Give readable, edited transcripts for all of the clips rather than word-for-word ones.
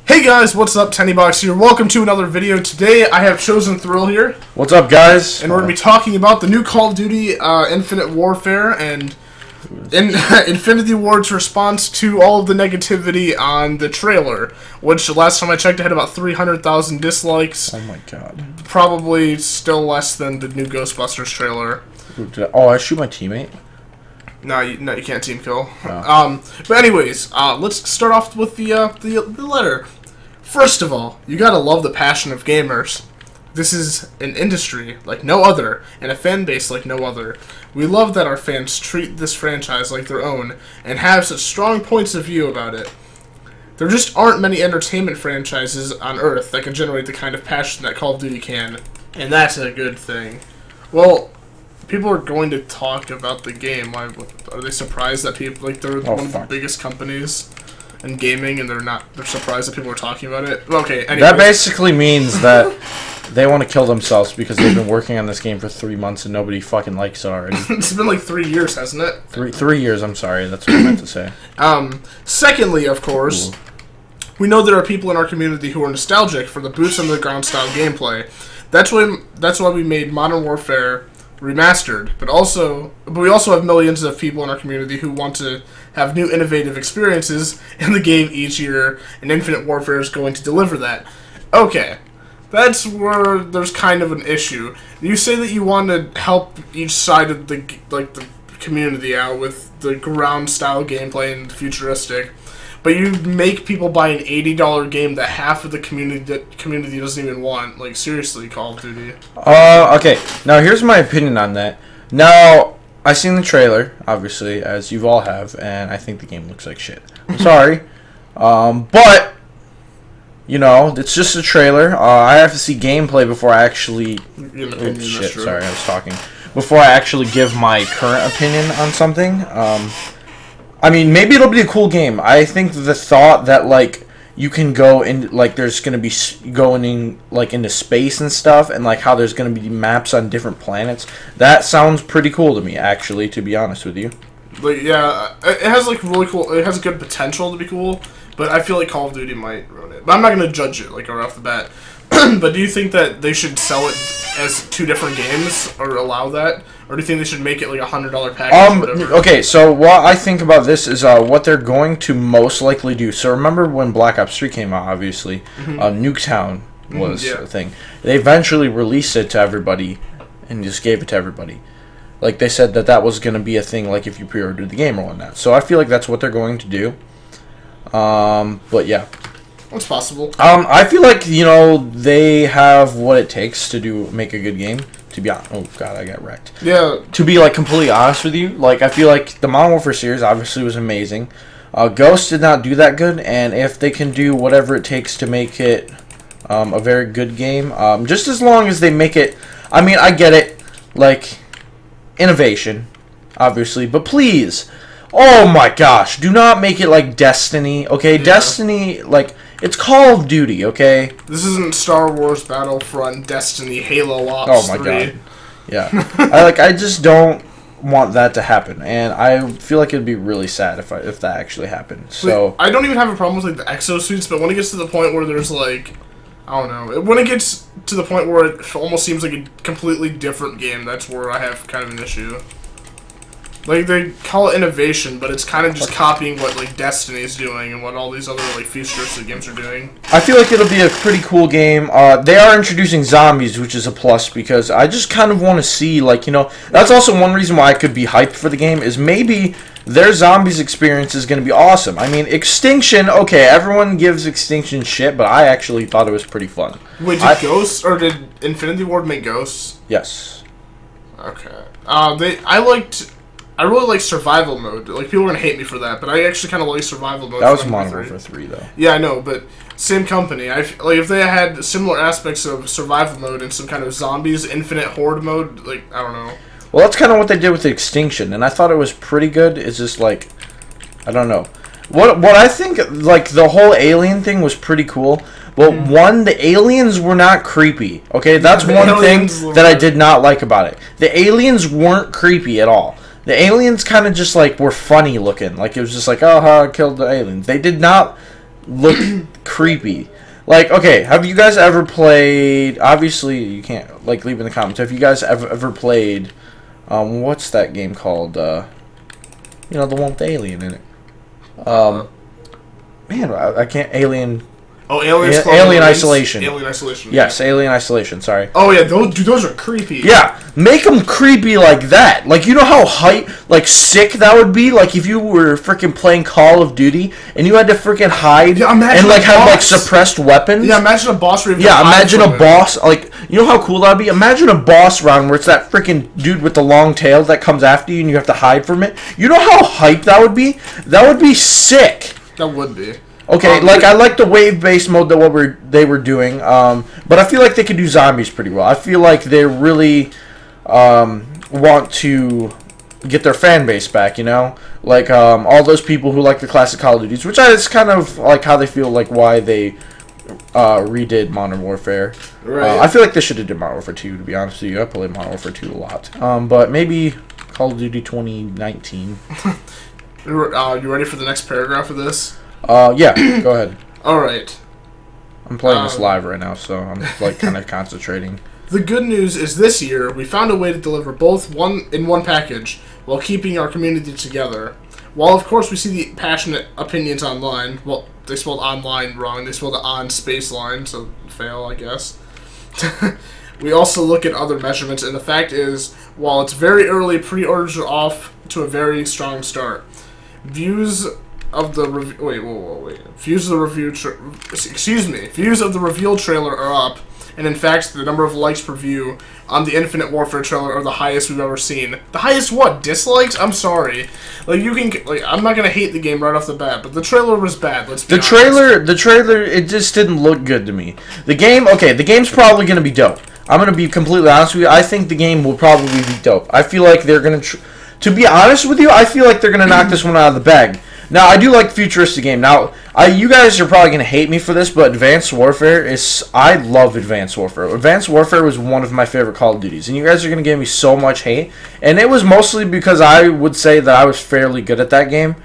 Hey guys, what's up? Tennybox here. Welcome to another video. Today I have ChosenThrill here. What's up, guys? And we're going to be talking about the new Call of Duty Infinite Warfare and Infinity Ward's response to all of the negativity on the trailer, which last time I checked it had about 300,000 dislikes. Oh my god. Probably still less than the new Ghostbusters trailer. Oh, I shoot my teammate? No, you can't team kill. No. But anyways, let's start off with the letter. First of all, you gotta love the passion of gamers. This is an industry like no other, and a fan base like no other. We love that our fans treat this franchise like their own, and have such strong points of view about it. There just aren't many entertainment franchises on Earth that can generate the kind of passion that Call of Duty can, and that's a good thing. Well, people are going to talk about the game. Are they surprised that people, like, they're one of the biggest companies in gaming, and they're surprised that people are talking about it? Okay, anyways. That basically means that they want to kill themselves because they've been working on this game for 3 months and nobody fucking likes it already. It's been like 3 years, hasn't it? Three years, I'm sorry. That's what I meant to say. Secondly, of course, we know there are people in our community who are nostalgic for the boots on the ground style gameplay. That's why we made Modern Warfare Remastered, but we also have millions of people in our community who want to have new innovative experiences in the game each year, and Infinite Warfare is going to deliver that. Okay, that's where there's kind of an issue. You say that you want to help each side of the community out with the ground style gameplay and futuristic, but you make people buy an $80 game that half of the community doesn't even want. Like, seriously, Call of Duty. Okay. Now, here's my opinion on that. Now, I seen the trailer, obviously, as you all have, and I think the game looks like shit. I'm sorry. But, you know, it's just a trailer. I have to see gameplay before I actually... shit, sorry, I was talking. Before I actually give my current opinion on something. I mean, maybe it'll be a cool game. I think the thought that, like, you can go in, like, there's going to be going in, like, into space and stuff, and, like, how there's going to be maps on different planets, that sounds pretty cool to me, actually, to be honest with you. Like, yeah, it has, like, really cool, it has good potential to be cool, but I feel like Call of Duty might ruin it. But I'm not going to judge it, like, right off the bat. But do you think that they should sell it as 2 different games, or allow that? Or do you think they should make it like a $100 package or whatever? Okay, so what I think about this is what they're going to most likely do. So remember when Black Ops 3 came out, obviously, Nuketown was a thing. They eventually released it to everybody and just gave it to everybody. Like, they said that was going to be a thing, like, if you pre-ordered the game or whatnot. So I feel like that's what they're going to do. But yeah. It's possible. I feel like, you know, they have what it takes to make a good game. To be honest, oh god, I got wrecked. Yeah. To be, like, completely honest with you, like, I feel like the Modern Warfare series obviously was amazing. Ghost did not do that good, and if they can do whatever it takes to make it a very good game, just as long as they make it, I mean, I get it, like, innovation, obviously, but please, oh my gosh, do not make it like Destiny, okay? Yeah. Destiny, like, it's Call of Duty, okay? This isn't Star Wars Battlefront, Destiny, Halo Ops. Oh my 3. god. Yeah. I just don't want that to happen, and I feel like it'd be really sad if that actually happened. So I don't even have a problem with, like, the exosuits, but when it gets to the point where there's, like, I don't know, when it gets to the point where it almost seems like a completely different game, that's where I have kind of an issue. Like, they call it innovation, but it's kind of just copying what, like, Destiny's doing and what all these other, like, futuristic games are doing. I feel like it'll be a pretty cool game. They are introducing zombies, which is a plus, because I just kind of want to see, like, you know, that's also one reason why I could be hyped for the game, is maybe their zombies experience is going to be awesome. I mean, Extinction, okay, everyone gives Extinction shit, but I actually thought it was pretty fun. Wait, did Ghosts, or did Infinity Ward make Ghosts? Yes. Okay. I really like survival mode. Like, people are gonna hate me for that, but I actually kind of like survival mode. That was Modern Warfare 3, though. Yeah, I know, but same company. Like, if they had similar aspects of survival mode and some kind of zombies, infinite horde mode, like, I don't know. Well, that's kind of what they did with Extinction, and I thought it was pretty good. It's just like, I don't know. What I think, like, the whole alien thing was pretty cool. But one, the aliens were not creepy. Okay, that's one thing that I did not like about it. The aliens weren't creepy at all. The aliens kind of just, like, were funny looking. Like, it was just like, oh, I killed the aliens. They did not looked creepy. Like, okay, have you guys ever played? Obviously, you can't like leave in the comments. Have you guys ever played? What's that game called? The one with the alien in it. Man, I can't. Alien. Oh, Alien Isolation. Alien Isolation. Yes, Alien Isolation. Sorry. Oh yeah, those are creepy. Yeah, make them creepy like that. Like, you know how sick that would be. Like if you were freaking playing Call of Duty and you had to freaking hide and like have like suppressed weapons. Yeah, imagine a boss. Imagine a boss. Like, you know how cool that'd be. Imagine a boss round where it's that freaking dude with the long tail that comes after you and you have to hide from it. You know how hype that would be? That would be sick. That would be. Okay, I like the wave-based mode that they were doing, but I feel like they could do zombies pretty well. I feel like they really want to get their fan base back, you know? Like, all those people who like the classic Call of Duties, which is kind of like how they feel like why they redid Modern Warfare. Right. I feel like they should have did Modern Warfare 2, to be honest with you. I played Modern Warfare 2 a lot. But maybe Call of Duty 2019. You ready for the next paragraph of this? Yeah, go ahead. Alright. I'm playing this live right now, so I'm like kind of concentrating. The good news is this year, we found a way to deliver both in one package while keeping our community together. While, of course, we see the passionate opinions online. Well, they spelled online wrong. They spelled it on space line, so fail, I guess. We also look at other measurements, and the fact is, while it's very early, pre-orders are off to a very strong start. Views of the Views of the reveal trailer are up, and in fact, the number of likes per view on the Infinite Warfare trailer are the highest we've ever seen. The highest what? Dislikes? I'm sorry. Like, I'm not gonna hate the game right off the bat, but the trailer was bad. Let's be honest. The trailer, it just didn't look good to me. The game's probably gonna be dope. I'm gonna be completely honest with you. I think the game will probably be dope. I feel like they're gonna. To be honest with you, I feel like they're gonna knock this one out of the bag. Now, I do like futuristic game. Now, you guys are probably going to hate me for this, but Advanced Warfare is... I love Advanced Warfare. Advanced Warfare was one of my favorite Call of Duties, and you guys are going to give me so much hate. And it was mostly because I would say that I was fairly good at that game,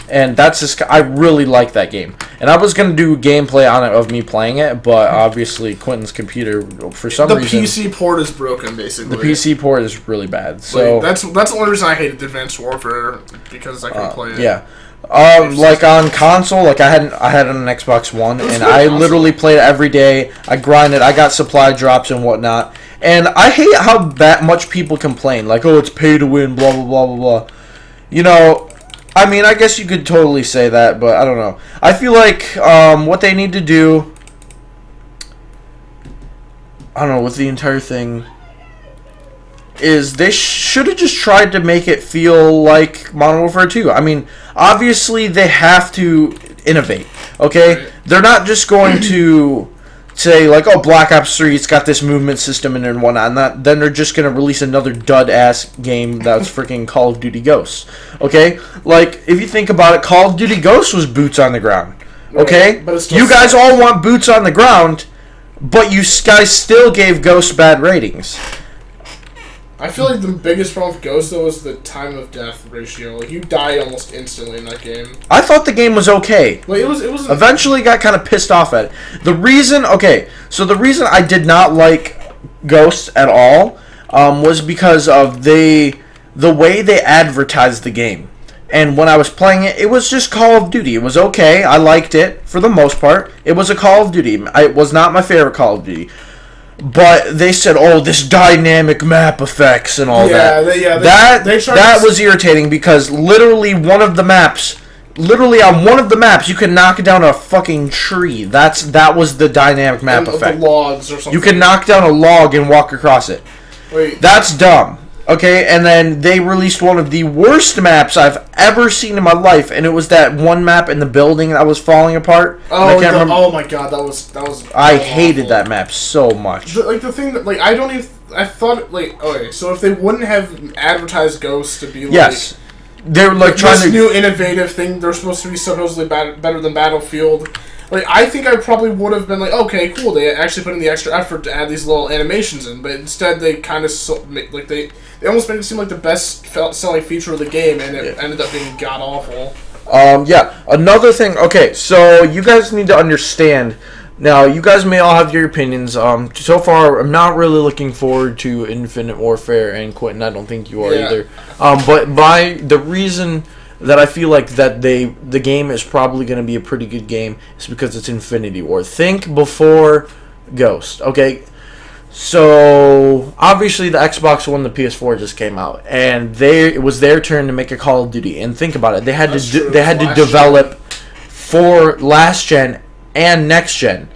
and that's just... I really like that game. And I was going to do gameplay on it of me playing it, but obviously Quentin's computer, for some reason... The PC port is broken, basically. The PC port is really bad, so... Like, that's the only reason I hated Advanced Warfare, because I couldn't play it. Yeah. Like on console, like I had an Xbox One, and I literally played it every day. I grinded, I got supply drops and whatnot, and I hate how that much people complain, like, oh, it's pay to win, blah blah blah blah blah. You know, I mean, I guess you could totally say that, but I don't know. I feel like what they need to do, I don't know, with the entire thing, is they should have just tried to make it feel like Modern Warfare 2. I mean, obviously they have to innovate, okay? Right. They're not just going to say, like, oh, Black Ops 3, it's got this movement system in it and whatnot, and then they're just going to release another dud-ass game that's freaking Call of Duty Ghosts, okay? Like, if you think about it, Call of Duty Ghosts was boots on the ground, okay? Right, you guys all want boots on the ground, but you guys still gave Ghosts bad ratings. I feel like the biggest problem with Ghost, though, is the time of death ratio. Like, you die almost instantly in that game. I thought the game was okay. Like, it was eventually got kind of pissed off at it. The reason I did not like Ghosts at all was because of the way they advertised the game. And when I was playing it, it was just Call of Duty. It was okay. I liked it for the most part. It was a Call of Duty. It was not my favorite Call of Duty. But they said, oh, this dynamic map effects and all that. That was irritating because literally on one of the maps, you can knock down a fucking tree. That was the dynamic map effect. The logs or something. You can knock down a log and walk across it. Wait. That's dumb. Okay, and then they released one of the worst maps I've ever seen in my life, and it was that one map in the building that was falling apart. Oh, oh my god, that was. I hated that map so much. The thing that, like, I thought, like, okay, so if they wouldn't have advertised Ghosts to be like, yes, they were like trying this new innovative thing, they're supposed to be supposedly better than Battlefield. Like, I think I probably would have been like, okay, cool, they actually put in the extra effort to add these little animations in, but instead they kind of, like, they almost made it seem like the best selling feature of the game, and it ended up being god-awful. Yeah, another thing. Okay, so you guys need to understand. Now, you guys may all have your opinions. So far, I'm not really looking forward to Infinite Warfare, and Quentin, I don't think you are either. But the reason that I feel like that the game is probably going to be a pretty good game is because it's Infinity War. Think before Ghost, okay? So obviously the Xbox One, the PS4 just came out, and it was their turn to make a Call of Duty. And think about it, they had to develop for last gen and next gen.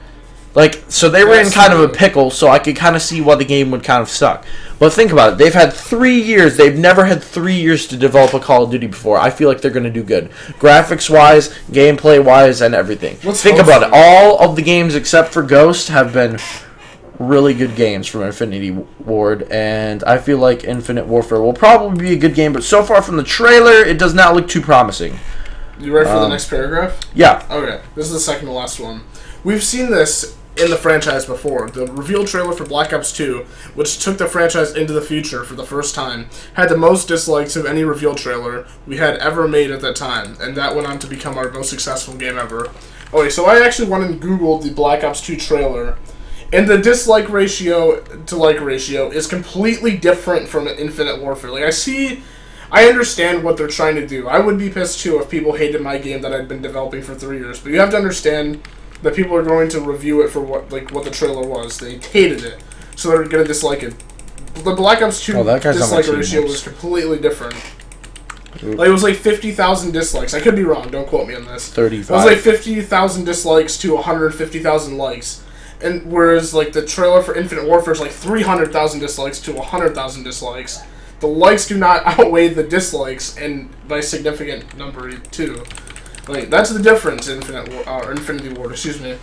Like, so they were in kind of a pickle, so I could kind of see why the game would kind of suck. But think about it, they've had 3 years. They've never had 3 years to develop a Call of Duty before. I feel like they're going to do good. Graphics-wise, gameplay-wise, and everything. Think about it. All of the games except for Ghost have been really good games from Infinity Ward, and I feel like Infinite Warfare will probably be a good game, but so far from the trailer, it does not look too promising. You ready for the next paragraph? Yeah. Okay, this is the second to last one. We've seen this in the franchise before. The reveal trailer for Black Ops 2, which took the franchise into the future for the first time, had the most dislikes of any reveal trailer we had ever made at that time, and that went on to become our most successful game ever. Okay, so I actually went and Googled the Black Ops 2 trailer, and the dislike ratio to like ratio is completely different from Infinite Warfare. Like, I understand what they're trying to do. I would be pissed too if people hated my game that I'd been developing for 3 years. But you have to understand that people are going to review it for what the trailer was. They hated it, so they're gonna dislike it. The Black Ops 2 dislike ratio was completely different. Like, it was like 50,000 dislikes. I could be wrong. Don't quote me on this. 35. It was like 50,000 dislikes to 150,000 likes. And whereas, like, the trailer for Infinite Warfare is like 300,000 dislikes to 100,000 dislikes. The likes do not outweigh the dislikes, and by significant number, too. Like, that's the difference in Infinity Ward, excuse me.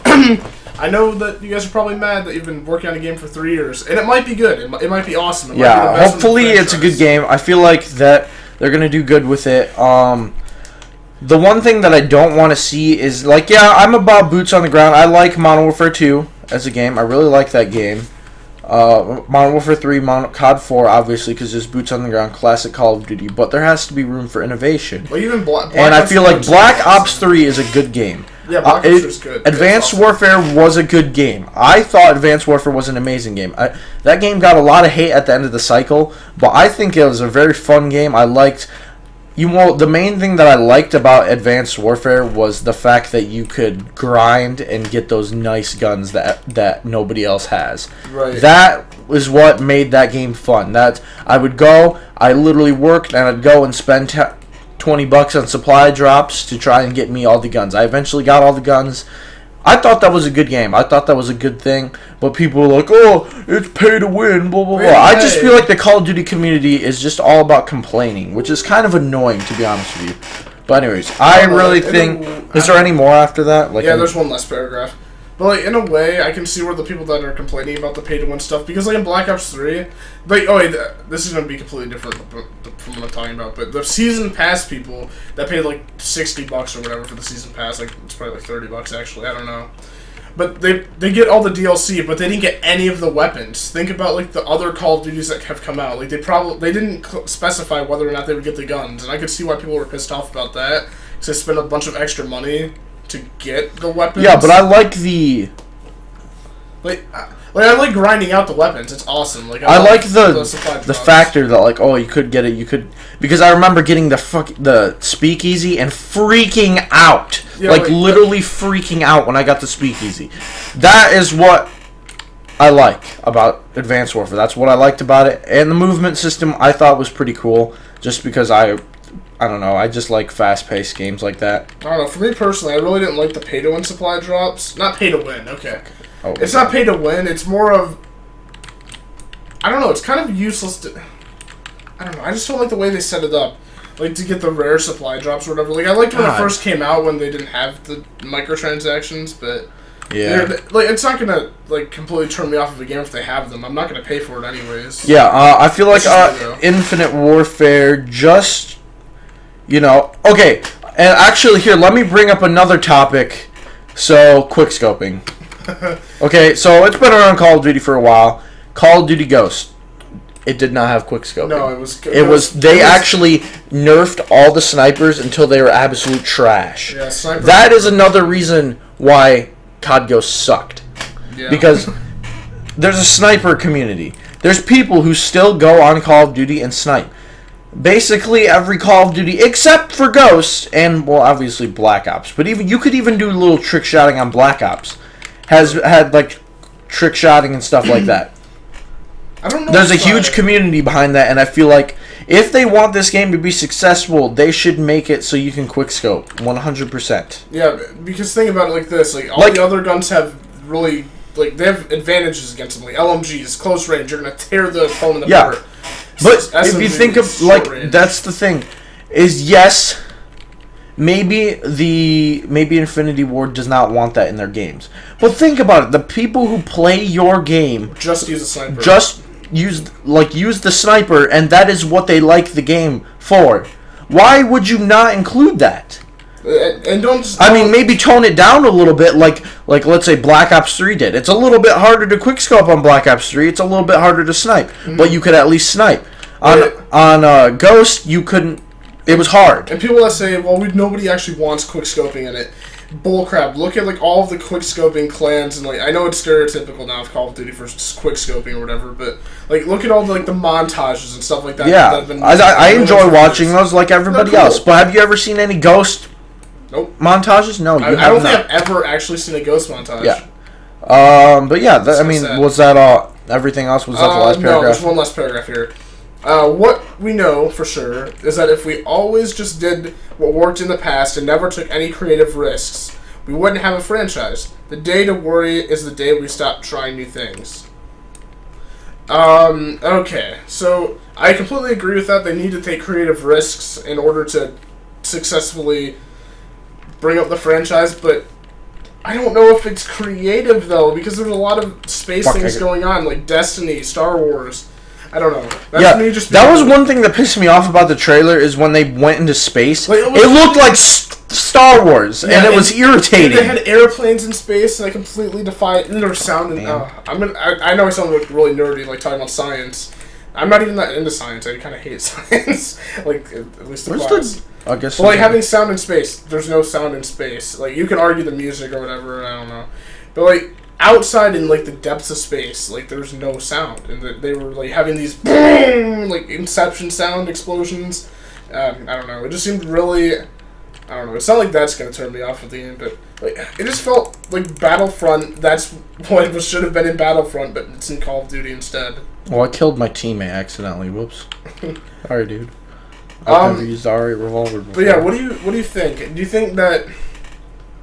I know that you guys are probably mad that you've been working on a game for 3 years, and it might be good. It might be awesome. It might be the best hopefully it's a good game. I feel like that they're going to do good with it. The one thing that I don't want to see is, like, yeah, I'm about boots on the ground. I like Modern Warfare 2 as a game. I really like that game. Modern Warfare 3, COD 4, obviously, because there's boots on the ground, classic Call of Duty. But there has to be room for innovation. Well, even and I feel like Black Ops 3 is a good game. Yeah, Black Ops 3 is good. Advanced Warfare was a good game. I thought Advanced Warfare was an amazing game. That game got a lot of hate at the end of the cycle, but I think it was a very fun game. I liked... the main thing that I liked about Advanced Warfare was the fact that you could grind and get those nice guns that nobody else has. Right. That was what made that game fun. I literally worked and I'd go and spend $20 on supply drops to try and get me all the guns. I eventually got all the guns. I thought that was a good game. I thought that was a good thing. But people were like, oh, it's pay to win, blah, blah, blah. I just feel like the Call of Duty community is just all about complaining, which is kind of annoying, to be honest with you. But anyways, I really think... Is there any more after that? Like, yeah, there's one less paragraph. But, like, in a way, I can see where the people that are complaining about the pay-to-win stuff, because, like, in Black Ops 3, like, this is going to be completely different from what I'm talking about, but the Season Pass people that paid, like, $60 or whatever for the Season Pass, like, it's probably, like, $30, actually, I don't know. But they get all the DLC, but they didn't get any of the weapons. Think about, like, the other Call of Duties that have come out. Like, they didn't specify whether or not they would get the guns, and I could see why people were pissed off about that, because they spent a bunch of extra money to get the weapons. Yeah, but I like the... I like grinding out the weapons. It's awesome. Like, I like the factor that, like, oh, you could get it, because I remember getting the speakeasy and freaking out. Yeah, like, literally freaking out when I got the speakeasy. That is what I like about Advanced Warfare. That's what I liked about it. And the movement system I thought was pretty cool, just because I don't know, I just like fast-paced games like that. I don't know, for me personally, I really didn't like the pay-to-win supply drops. Not pay-to-win, okay. Oh, it's not pay-to-win, it's more of... I don't know, it's kind of useless to... I don't know, I just don't like the way they set it up. Like, to get the rare supply drops or whatever. Like, I liked when it first came out, when they didn't have the microtransactions, but... Yeah. Like, it's not gonna, like, completely turn me off of a game if they have them. I'm not gonna pay for it anyways. Yeah, I feel like Infinite Warfare just... You know, okay, and actually here, let me bring up another topic. So, quickscoping. Okay, so it's been around Call of Duty for a while. Call of Duty Ghost. It did not have quickscoping. No, it was. They actually nerfed all the snipers until they were absolute trash. Yeah, sniper. That is another reason why COD Ghost sucked. Yeah. Because there's a sniper community. There's people who still go on Call of Duty and snipe. Basically every Call of Duty, except for Ghost and, well, obviously Black Ops. But even you could even do a little trick shotting on Black Ops. Has had like trick shotting and stuff like that. I don't know. There's a huge community behind that, and I feel like if they want this game to be successful, they should make it so you can quickscope 100%. Yeah, because think about it like this: like all the other guns have really they have advantages against them. Like LMGs, close range, you're gonna tear the opponent apart. But if you think of range. That's the thing, is yes. Maybe Infinity Ward does not want that in their games. But think about it: the people who play your game just use a sniper. Just use the sniper, and that is what they like the game for. Why would you not include that? And I mean, maybe tone it down a little bit, like let's say Black Ops 3 did. It's a little bit harder to quickscope on Black Ops 3. It's a little bit harder to snipe, but you could at least snipe. On Ghost, you couldn't. It was hard. And people that say, well, nobody actually wants quickscoping in it. Bullcrap. Look at all of the quickscoping clans, and I know it's stereotypical now of Call of Duty for quickscoping or whatever, but look at all the montages and stuff like that. Yeah, I enjoy watching those like everybody else. But have you ever seen any Ghost montages? No, I don't think I've ever actually seen a Ghost montage. Yeah. But yeah, I mean, was that all? Everything else was that the last paragraph? No, there's one last paragraph here. What we know for sure is that if we always just did what worked in the past and never took any creative risks, we wouldn't have a franchise. The day to worry is the day we stop trying new things. Okay, so I completely agree with that. They need to take creative risks in order to successfully bring up the franchise, but I don't know if it's creative, though, because there's a lot of space things going on, like Destiny, Star Wars. I don't know. That's me just that was one thing that pissed me off about the trailer is when they went into space. It looked like Star Wars, and it was irritating. They had airplanes in space, and I completely defied their sound. And I know I sound really nerdy, talking about science. I'm not even that into science. I kind of hate science. At least the class. I guess. But having sound in space, there's no sound in space. You can argue the music or whatever. I don't know, but outside in the depths of space, there's no sound, and they were having these boom, Inception sound explosions. I don't know. It just seemed really. I don't know. It's not like that's gonna turn me off at the end, but it just felt like Battlefront. That's what it should have been in Battlefront, but it's in Call of Duty instead. Well, I killed my teammate accidentally. Whoops. Sorry, dude. I've never used the R8 revolver before. But yeah, what do you think? Do you think that?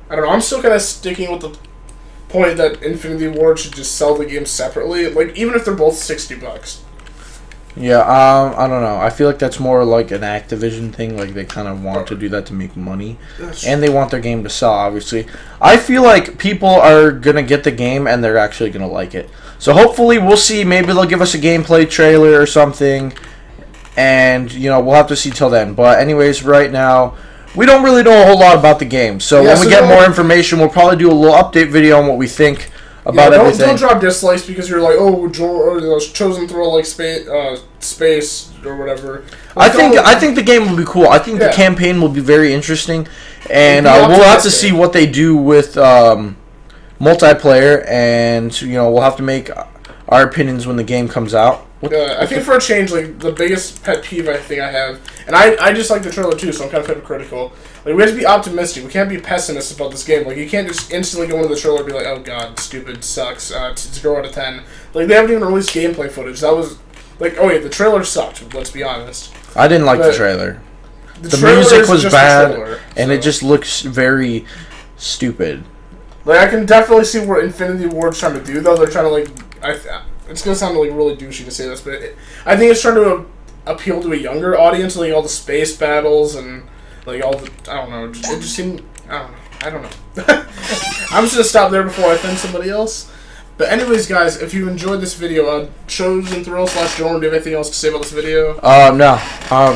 I don't know. I'm still kind of sticking with the point that Infinity Ward should just sell the game separately, even if they're both $60. Yeah, I don't know. I feel like that's more like an Activision thing. They kind of want to do that to make money, and they want their game to sell. Obviously, I feel like people are gonna get the game and they're actually gonna like it. So hopefully, we'll see. Maybe they'll give us a gameplay trailer or something, and we'll have to see till then. But anyways, right now, we don't really know a whole lot about the game. So when we get more information, we'll probably do a little update video on what we think about everything. Don't drop dislikes because you're ChosenThrill space or whatever. I think the game will be cool. I think the campaign will be very interesting, and we'll have to see what they do with multiplayer, and we'll have to make our opinions when the game comes out. I think for a change, the biggest pet peeve I think I have, and I just like the trailer too, so I'm kind of hypocritical. We have to be optimistic. We can't be pessimists about this game. You can't just instantly go into the trailer and be like, "Oh God, stupid, sucks, 0 out of 10." They haven't even released gameplay footage. That was oh yeah, the trailer sucked. Let's be honest. I didn't like the trailer. The music was bad, and it just looks very stupid. I can definitely see what Infinity Ward's trying to do, though. They're trying to it's gonna sound really douchey to say this, but I think it's trying to appeal to a younger audience, all the space battles and all the I don't know. It just seemed I don't know. I'm just gonna stop there before I offend somebody else. But anyways, guys, if you enjoyed this video, ChosenThrill/Jordan, do you have anything else to say about this video? No.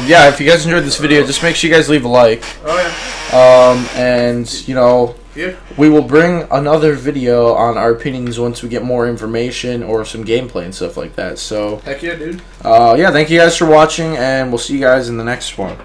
Yeah, if you guys enjoyed this video, just make sure you guys leave a like. Oh yeah. And Yeah. We will bring another video on our opinions once we get more information or some gameplay and stuff like that. So heck yeah, dude. Yeah, thank you guys for watching, and we'll see you guys in the next one.